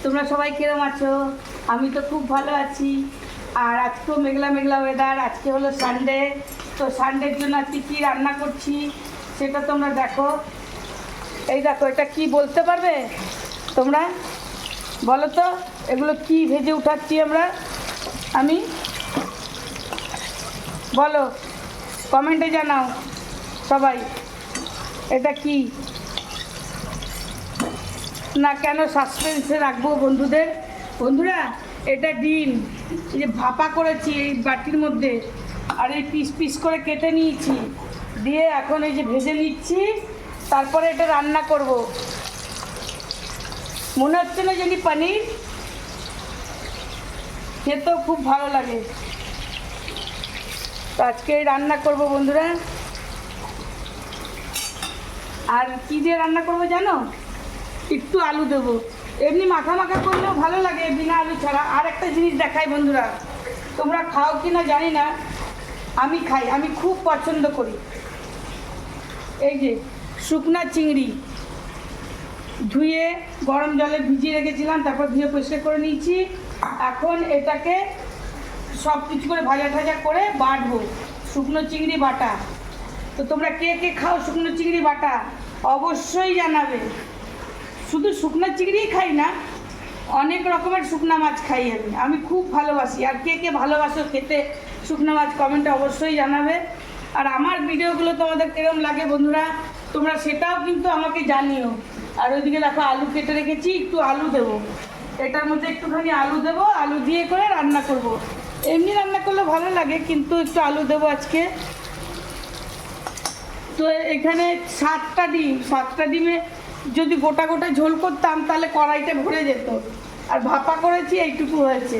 তোমরা সবাই কিরম আছো? আমি তো খুব ভালো আছি। আর আজকেও মেঘলা মেঘলা ওয়েদার, আজকে হলো সানডে। তো সানডের জন্য আজকে কী রান্না করছি সেটা তোমরা দেখো। এই দেখো, এটা কি বলতে পারবে তোমরা? বলো তো এগুলো কি ভেজে উঠাচ্ছি আমি বলো, কমেন্টে জানাও সবাই। এটা কি না, কেন সাসপেন্সে রাখবো বন্ধুরা? এটা ডিম, এই যে ভাপা করেছি এই বাটির মধ্যে, আর এই পিস পিস করে কেটে নিয়েছি, দিয়ে এখন এই যে ভেজে নিচ্ছি, তারপরে এটা রান্না করব। মনে হচ্ছে না জানি পনির, খেতেও খুব ভালো লাগে। তো আজকে রান্না করব বন্ধুরা। আর কি দিয়ে রান্না করব জানো? একটু আলু দেবো, এমনি মাখা মাখা করলেও ভালো লাগে বিনা আলু ছাড়া। আর একটা জিনিস দেখাই বন্ধুরা, তোমরা খাও কি না জানি না, আমি খাই, আমি খুব পছন্দ করি। এই যে শুকনা চিংড়ি ধুয়ে গরম জলে ভিজিয়ে রেখেছিলাম, তারপর ধুয়ে পরিষ্কার করে নিয়েছি। এখন এটাকে সব কিছু করে ভাজা ভাজা করে বাটবো, শুকনো চিংড়ি বাটা। তো তোমরা কে কে খাও শুকনো চিংড়ি বাটা অবশ্যই জানাবে। শুধু শুকনো চিংড়িই খাই না, অনেক রকমের শুকনো মাছ খাই আমি খুব ভালোবাসি। আর কে কে ভালোবাসো খেতে শুকনো মাছ কমেন্টে অবশ্যই জানাবে। আর আমার ভিডিওগুলো তোমাদের কিরম লাগে বন্ধুরা, তোমরা সেটাও কিন্তু আমাকে জানিও। আর ওইদিকে দেখো আলু কেটে রেখেছি, একটু আলু দেবো, এটার মধ্যে একটুখানি আলু দেবো, আলু দিয়ে করে রান্না করব। এমনি রান্না করলে ভালো লাগে, কিন্তু একটু আলু দেবো আজকে। তো এখানে 7টা ডিমে যদি গোটা গোটা ঝোল করতাম তাহলে কড়াইটা ভরে যেত, আর ভাপা করেছি এইটুকু হয়েছে।